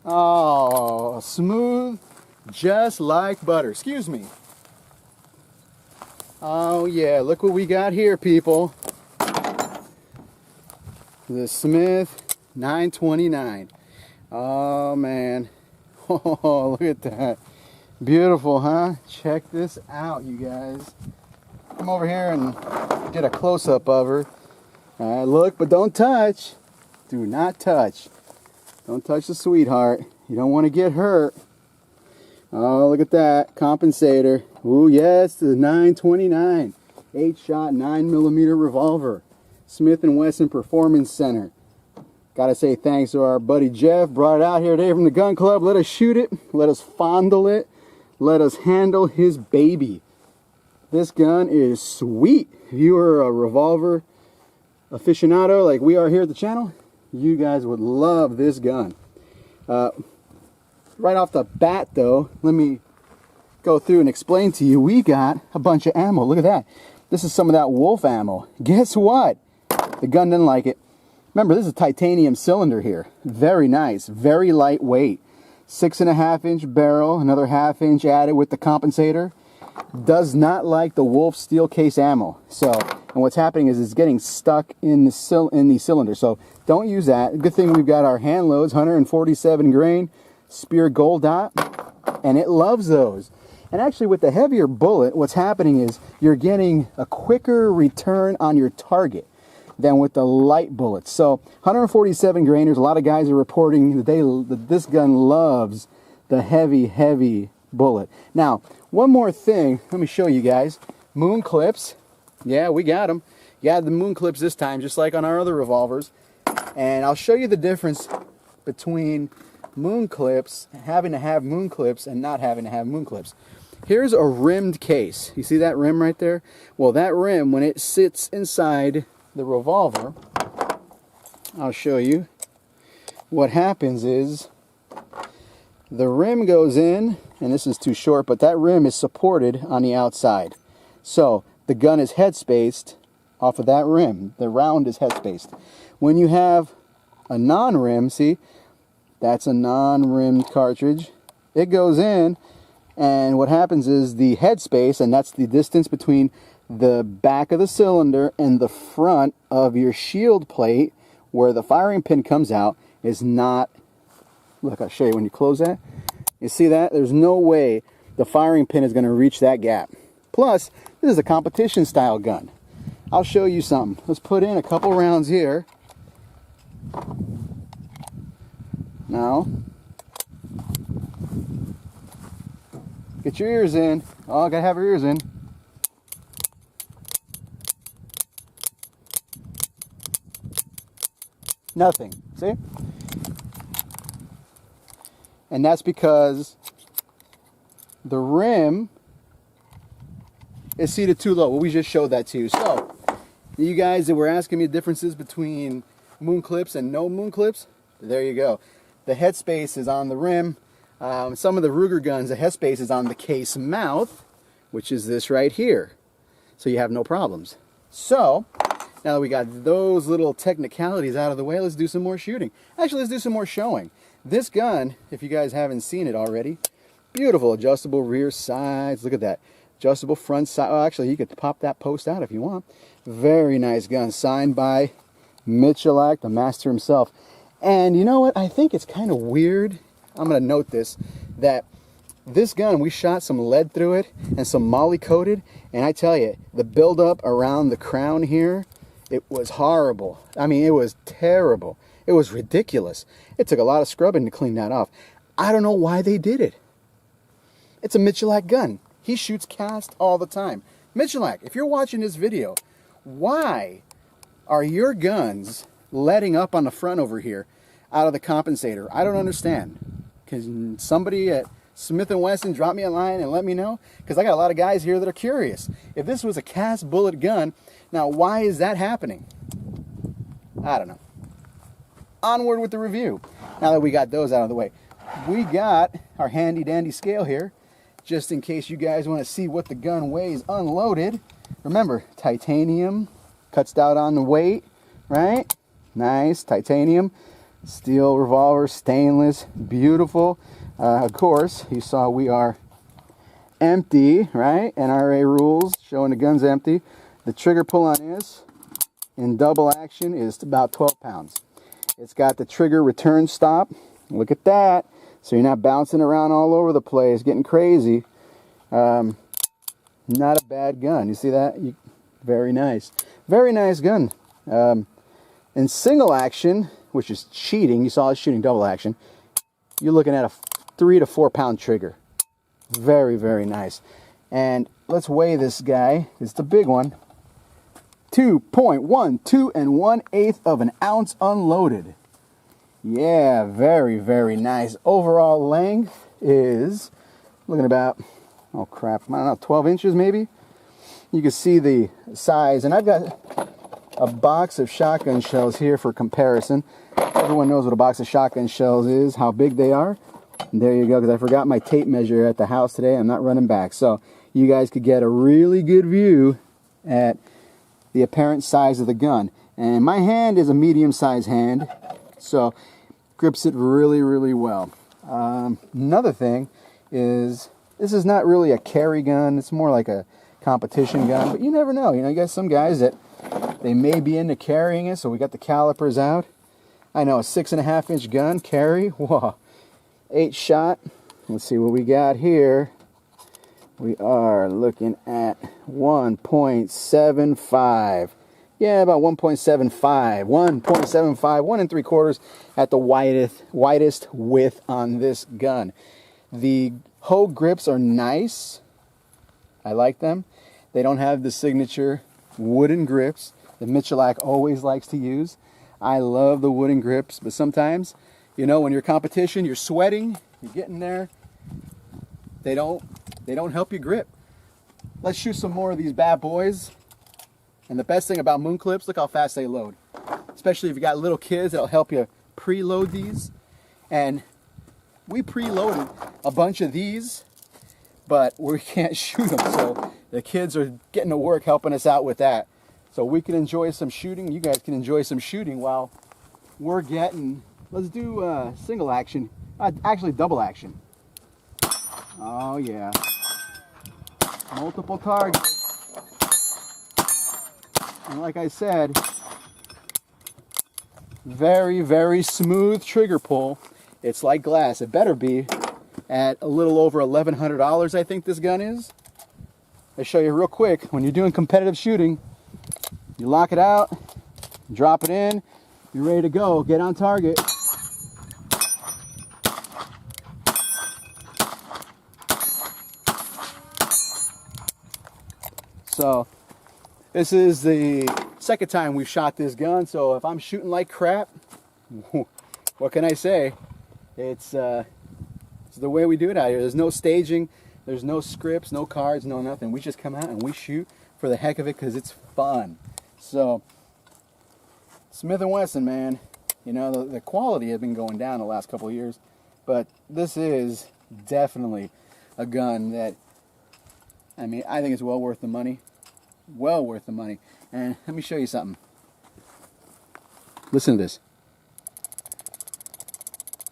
Oh, smooth, just like butter. Excuse me. Oh yeah, look what we got here, people. The Smith 929. Oh man. Oh, look at that. Beautiful, huh? Check this out, you guys. Come over here and get a close-up of her. All right, look, but don't touch. Do not touch. Don't touch the sweetheart. You don't want to get hurt. Oh, look at that. Compensator. Ooh, yes, the 929. 8-shot 9mm revolver. Smith & Wesson Performance Center. Gotta say thanks to our buddy Jeff. Brought it out here today from the gun club. Let us shoot it. Let us fondle it. Let us handle his baby. This gun is sweet. If you are a revolver aficionado like we are here at the channel, you guys would love this gun. Right off the bat though, let me go through and explain to you. We got a bunch of ammo. Look at that. This is some of that Wolf ammo. Guess what? The gun didn't like it. Remember, this is a titanium cylinder here. Very nice, very lightweight. 6.5-inch barrel, another 1/2 inch added with the compensator. Does not like the Wolf steel case ammo. So, and what's happening is it's getting stuck in the cylinder. So don't use that. Good thing we've got our hand loads, 147 grain Spear Gold Dot, and it loves those. And actually with the heavier bullet, what's happening is you're getting a quicker return on your target than with the light bullets. So 147 grainers, a lot of guys are reporting that this gun loves the heavy bullet. Now, one more thing, let me show you guys. Moon clips. Yeah, we got them. Yeah, the moon clips this time, just like on our other revolvers. And I'll show you the difference between moon clips, having to have moon clips, and not having to have moon clips. Here's a rimmed case. You see that rim right there? Well, that rim, when it sits inside the revolver, I'll show you. What happens is the rim goes in, and this is too short, but that rim is supported on the outside. So the gun is head spaced off of that rim. The round is head spaced. When you have a non-rim, see, that's a non-rimmed cartridge. It goes in, and what happens is the head space, and that's the distance between the back of the cylinder and the front of your shield plate where the firing pin comes out, is not, look, I'll show you when you close that. You see that? There's no way the firing pin is going to reach that gap. Plus, this is a competition style gun. I'll show you something. Let's put in a couple rounds here. Now, get your ears in. Oh, gotta have your ears in. Nothing. See? And that's because the rim is seated too low. Well, we just showed that to you. So, you guys that were asking me differences between moon clips and no moon clips, there you go. The headspace is on the rim. Some of the Ruger guns, the headspace is on the case mouth, which is this right here. So you have no problems. So, now that we got those little technicalities out of the way, let's do some more shooting. Actually, let's do some more showing. This gun, if you guys haven't seen it already, beautiful adjustable rear sides. Look at that. Adjustable front side. Oh, actually, you could pop that post out if you want. Very nice gun. Signed by Michalak, the master himself. And you know what? I think it's kind of weird. I'm going to note this, that this gun, we shot some lead through it and some moly coated. And I tell you, the buildup around the crown here, it was horrible. I mean, it was terrible. It was ridiculous. It took a lot of scrubbing to clean that off. I don't know why they did it. It's a Michalak gun. He shoots cast all the time. Michalak, if you're watching this video, why are your guns letting up on the front over here out of the compensator? I don't understand. Can somebody at Smith & Wesson drop me a line and let me know? Because I got a lot of guys here that are curious. If this was a cast bullet gun, now why is that happening? I don't know. Onward with the review. Now that we got those out of the way, we got our handy dandy scale here, just in case you guys want to see what the gun weighs unloaded. Remember, titanium, cuts down on the weight, right? Nice, titanium. Steel revolver, stainless, beautiful. Of course, you saw we are empty, right? NRA rules showing the gun's empty. The trigger pull on this in double action is about 12 pounds. It's got the trigger return stop. Look at that. So you're not bouncing around all over the place, getting crazy. Not a bad gun. You see that? Very nice. Very nice gun. In single action, which is cheating, you saw us shooting double action, you're looking at a 3 to 4 pound trigger. Very, very nice. And let's weigh this guy. It's the big one. 2.12 1/8 of an ounce unloaded. Yeah, very, very nice. Overall length is looking about, oh crap, I don't know, 12 inches maybe? You can see the size. And I've got a box of shotgun shells here for comparison. Everyone knows what a box of shotgun shells is, how big they are. And there you go, because I forgot my tape measure at the house today. I'm not running back. So you guys could get a really good view at the apparent size of the gun. And my hand is a medium-sized hand, so grips it really, really well. Another thing is, this is not really a carry gun. It's more like a competition gun, but you never know. You know, you got some guys that they may be into carrying it, so we got the calipers out. I know, a 6.5 inch gun, carry, whoa, 8 shot. Let's see what we got here. We are looking at 1.75. Yeah, about 1.75. 1.75, 1 3/4 at the widest width on this gun. The Hogue grips are nice. I like them. They don't have the signature wooden grips that Michelak always likes to use. I love the wooden grips, but sometimes, you know, when you're competition, you're sweating, you're getting there, they don't help you grip. Let's shoot some more of these bad boys. And the best thing about moon clips, look how fast they load. Especially if you got little kids, it'll help you preload these. And we preloaded a bunch of these, but we can't shoot them. So the kids are getting to work helping us out with that. So we can enjoy some shooting. You guys can enjoy some shooting while we're getting, let's do single action, actually double action. Oh yeah. Multiple targets. And like I said, very, very smooth trigger pull. It's like glass. It better be at a little over $1,100, I think this gun is. I'll show you real quick. When you're doing competitive shooting, you lock it out, drop it in, you're ready to go. Get on target. So this is the second time we've shot this gun, so if I'm shooting like crap, what can I say? It's the way we do it out here. There's no staging, there's no scripts, no cards, no nothing. We just come out and we shoot for the heck of it because it's fun. So, Smith & Wesson, man, you know, the quality has been going down the last couple of years, but this is definitely a gun that, I mean, I think it's well worth the money. Well worth the money. And let me show you something. Listen to this.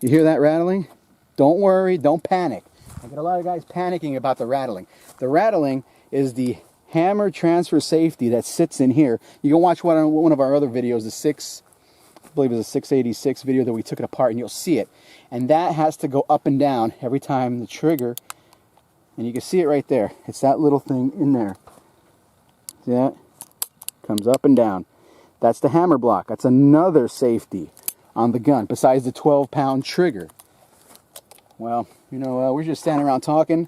You hear that rattling? Don't worry, don't panic. I get a lot of guys panicking about the rattling. The rattling is the hammer transfer safety that sits in here. You can watch one of our other videos, I believe it was a 686 video that we took it apart, and you'll see it. And that has to go up and down every time the trigger, and you can see it right there. It's that little thing in there. See that? Comes up and down. That's the hammer block. That's another safety on the gun, besides the 12-pound trigger. Well, you know, we're just standing around talking.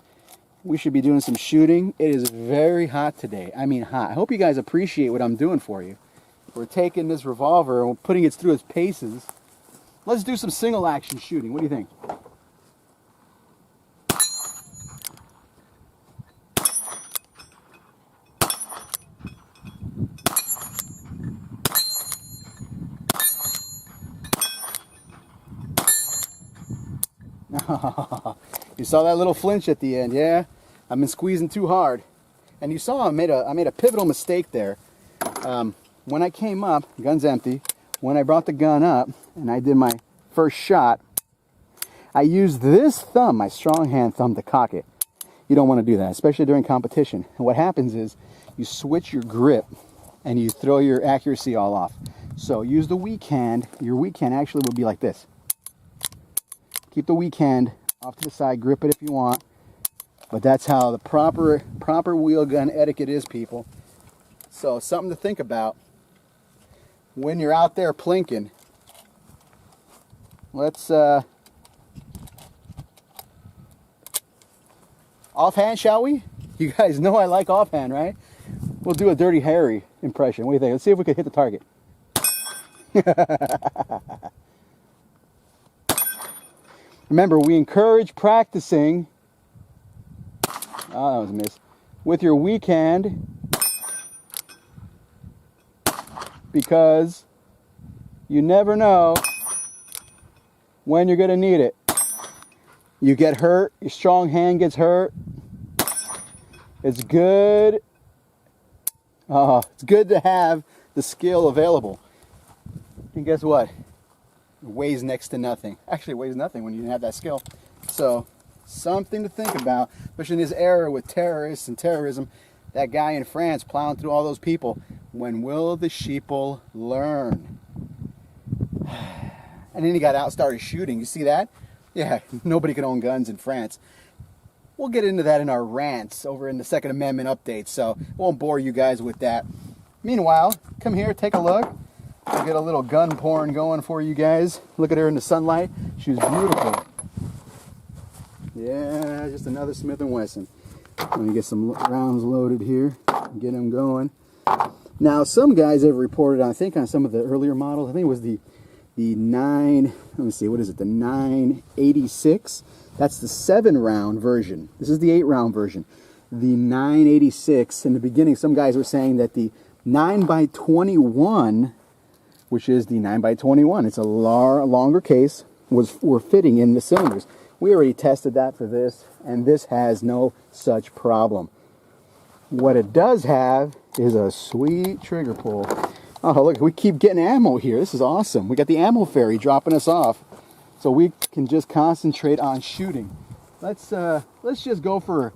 We should be doing some shooting. It is very hot today. I mean hot. I hope you guys appreciate what I'm doing for you. We're taking this revolver and we're putting it through its paces. Let's do some single action shooting. What do you think? You saw that little flinch at the end, yeah? I've been squeezing too hard. And you saw I made a pivotal mistake there. When I came up, gun's empty. When I brought the gun up and I did my first shot, I use this thumb, my strong hand thumb, to cock it. You don't want to do that, especially during competition. And what happens is you switch your grip and you throw your accuracy all off. So use the weak hand. Your weak hand actually would be like this. Keep the weak hand off to the side, grip it if you want. But that's how the proper wheel gun etiquette is, people. So something to think about when you're out there plinking. Let's offhand, shall we? You guys know I like offhand, right? We'll do a Dirty Harry impression. What do you think? Let's see if we can hit the target. Remember, we encourage practicing. Oh, that was a miss. With your weak hand, because you never know when you're going to need it. You get hurt, your strong hand gets hurt. It's good. It's good to have the skill available. And guess what? It weighs next to nothing. Actually, it weighs nothing when you have that skill. So, something to think about, especially in this era with terrorists and terrorism. That guy in France plowing through all those people. When will the sheeple learn? And then he got out and started shooting. You see that? Yeah, nobody can own guns in France. We'll get into that in our rants over in the Second Amendment update, so won't bore you guys with that. Meanwhile, come here, take a look. I'll get a little gun porn going for you guys. Look at her in the sunlight. She's beautiful. Yeah, just another Smith & Wesson. I'm going to get some rounds loaded here, get them going. Now, some guys have reported, I think on some of the earlier models, I think it was the 986. That's the 7-round version. This is the 8-round version. The 986, in the beginning, some guys were saying that the 9x21, which is the 9x21, it's a longer case, were fitting in the cylinders. We already tested that for this, and this has no such problem. What it does have is a sweet trigger pull. Oh, look, we keep getting ammo here. This is awesome. We got the ammo fairy dropping us off. So we can just concentrate on shooting. Let's just go for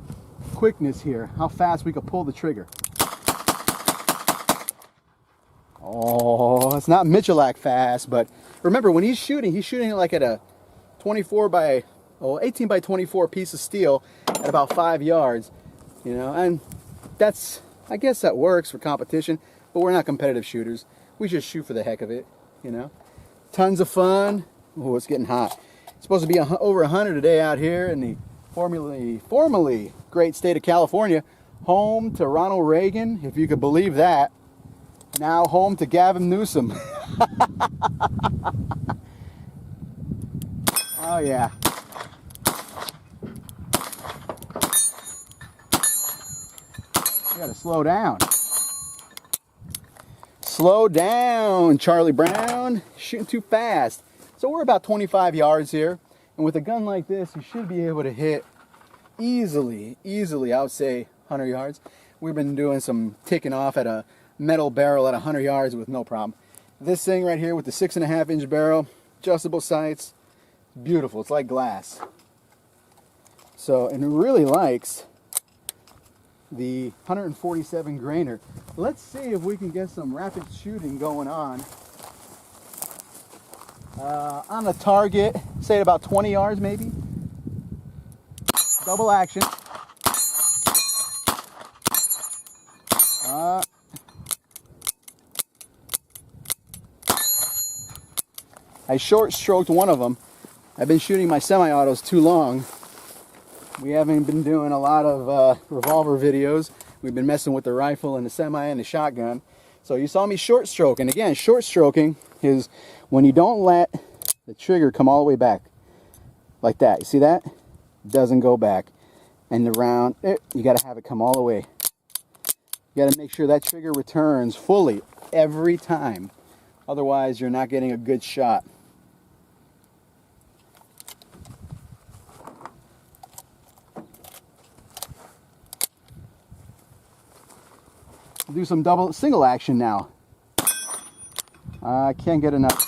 quickness here. How fast we can pull the trigger. Oh, it's not Michalak fast, but remember when he's shooting it like at a 18 by 24 piece of steel at about 5 yards, you know, and I guess that works for competition, but we're not competitive shooters. We just shoot for the heck of it, you know. Tons of fun. Oh, it's getting hot. It's supposed to be over 100 today out here in the formerly great state of California, home to Ronald Reagan, if you could believe that. Now home to Gavin Newsom. Oh yeah. You gotta slow down. Slow down, Charlie Brown. Shooting too fast. So we're about 25 yards here, and with a gun like this, you should be able to hit easily, I would say 100 yards. We've been doing some ticking off at a metal barrel at 100 yards with no problem. This thing right here with the 6.5-inch barrel, adjustable sights, beautiful. It's like glass. So, and it really likes the 147 grainer. Let's see if we can get some rapid shooting going on. On the target, say at about 20 yards maybe. Double action. I short stroked one of them. I've been shooting my semi-autos too long. We haven't been doing a lot of revolver videos. We've been messing with the rifle and the semi and the shotgun. So you saw me short stroke. And again, short stroking is when you don't let the trigger come all the way back. Like that. You see that? It doesn't go back. And the round, you got to have it come all the way. You got to make sure that trigger returns fully every time. Otherwise, you're not getting a good shot. Do some single action now. I can't get enough.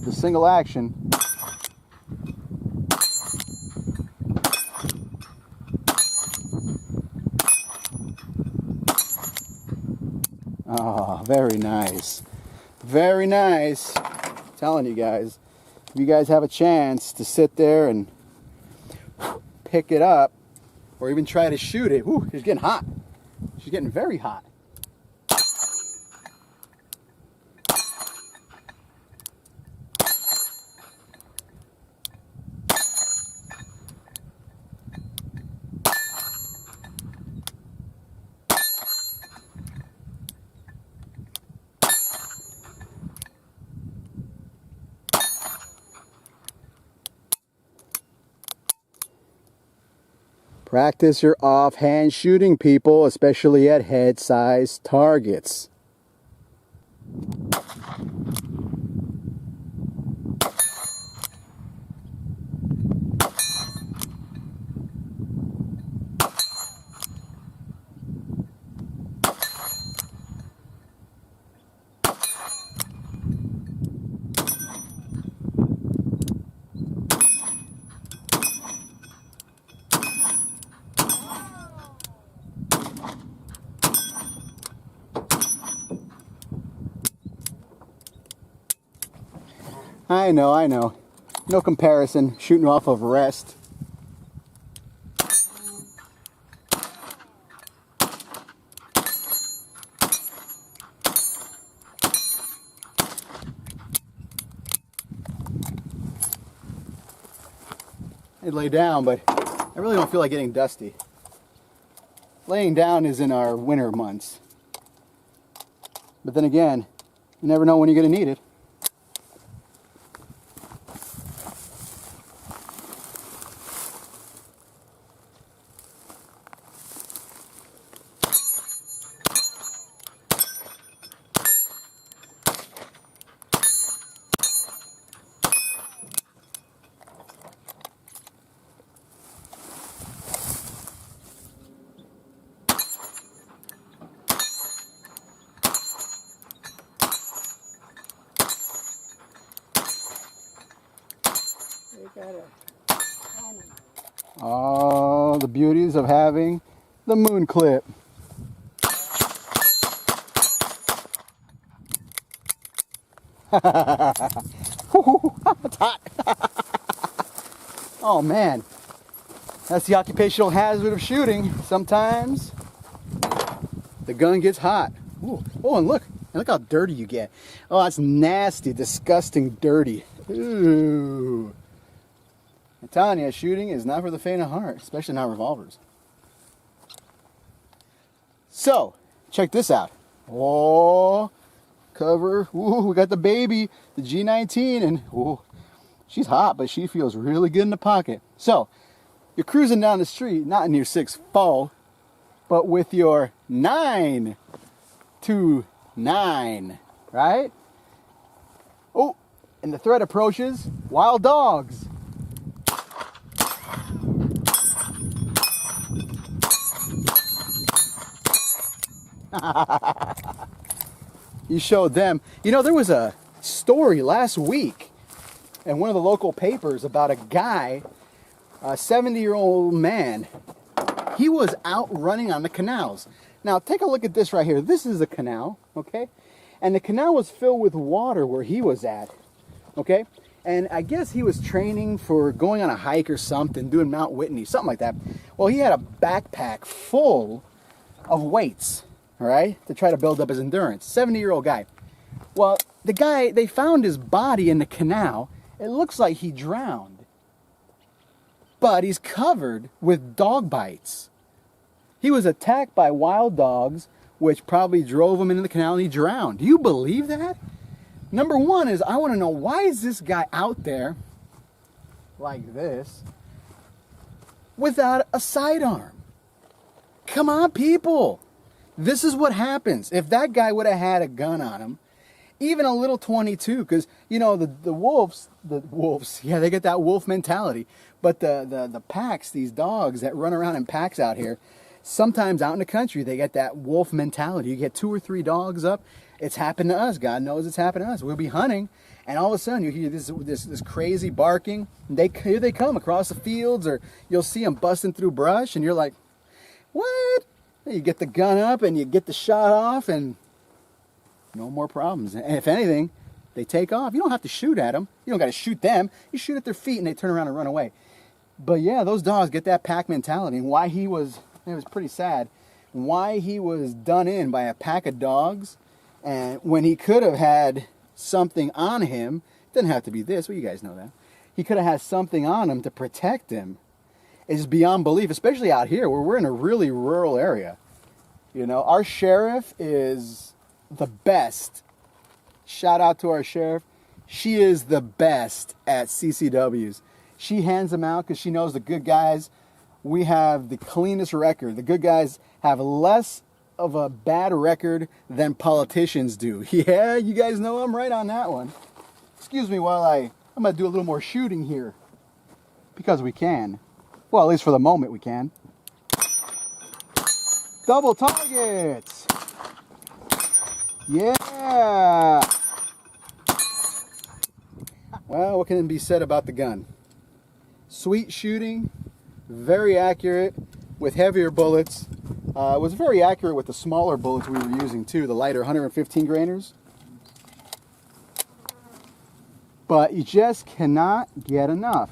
The single action. very nice. Very nice. I'm telling you guys, if you guys have a chance to sit there and pick it up, or even try to shoot it, whew, she's getting hot. She's getting very hot. Practice your offhand shooting, people, especially at head-sized targets. I know. No comparison, shooting off of rest. I'd lay down, but I really don't feel like getting dusty. Laying down is in our winter months. But then again, you never know when you're going to need it. Oh, the beauties of having the moon clip. It's hot. Oh man, that's the occupational hazard of shooting. Sometimes the gun gets hot. Ooh. Oh, and look how dirty you get. Oh, that's nasty, disgusting, dirty. Ooh. I'm telling you, shooting is not for the faint of heart, especially not revolvers. So, check this out. Oh, cover. Ooh, we got the baby, the G19, and ooh, she's hot, but she feels really good in the pocket. So, you're cruising down the street, not in your 6.4, but with your 9.29, right? Oh, and the threat approaches. Wild dogs. You showed them. You know, there was a story last week in one of the local papers about a guy, a 70-year-old man. He was out running on the canals. Now, take a look at this right here. This is a canal, okay? And the canal was filled with water where he was at, okay? And I guess he was training for going on a hike or something, doing Mount Whitney, something like that. Well, he had a backpack full of weights, all right, to try to build up his endurance. 70-year-old guy. Well, the guy, they found his body in the canal. It looks like he drowned. But he's covered with dog bites. He was attacked by wild dogs, which probably drove him into the canal and he drowned. Do you believe that? Number one is, I want to know, why is this guy out there like this without a sidearm? Come on, people. This is what happens. If that guy would have had a gun on him, even a little 22, because, you know, the wolves, yeah, they get that wolf mentality. But the packs, these dogs that run around in packs out here, sometimes out in the country, they get that wolf mentality. You get 2 or 3 dogs up. It's happened to us. God knows it's happened to us. We'll be hunting, and all of a sudden you hear this crazy barking. Here they come across the fields, or you'll see them busting through brush, and you're like, what? You get the gun up and you get the shot off, and No more problems. And if anything, they take off. You don't have to shoot at them. You don't got to shoot them. You shoot at their feet and they turn around and run away. But yeah, those dogs get that pack mentality. And why it was pretty sad, why he was done in by a pack of dogs, and when he could have had something on him, it doesn't have to be this, well, you guys know that. He could have had something on him to protect him. It's beyond belief, especially out here where we're in a really rural area. You know, our sheriff is the best. Shout out to our sheriff. She is the best at CCWs. She hands them out because she knows the good guys. We have the cleanest record. The good guys have less of a bad record than politicians do. Yeah, you guys know I'm right on that one. Excuse me while I'm going to do a little more shooting here. Because we can. Well, at least for the moment we can. Double targets. Yeah. Well, what can be said about the gun? Sweet shooting, very accurate with heavier bullets. It was very accurate with the smaller bullets we were using too, the lighter 115 grainers. But you just cannot get enough.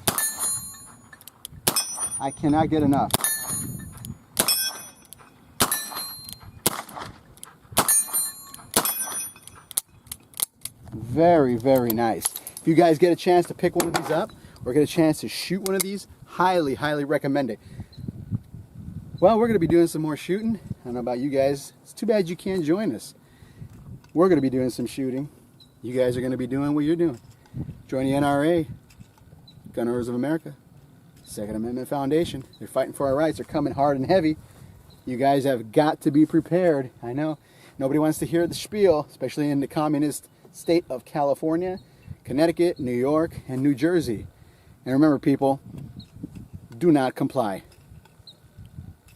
I cannot get enough. Very, very nice. If you guys get a chance to pick one of these up or get a chance to shoot one of these, highly, highly recommend it. Well, we're going to be doing some more shooting. I don't know about you guys. It's too bad you can't join us. We're going to be doing some shooting. You guys are going to be doing what you're doing. Join the NRA, Gun Owners of America, Second Amendment Foundation. They're fighting for our rights. They're coming hard and heavy. You guys have got to be prepared. I know nobody wants to hear the spiel, especially in the communist state of California, Connecticut, New York, and New Jersey. And remember, people, do not comply.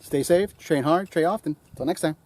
Stay safe, train hard, train often. Until next time.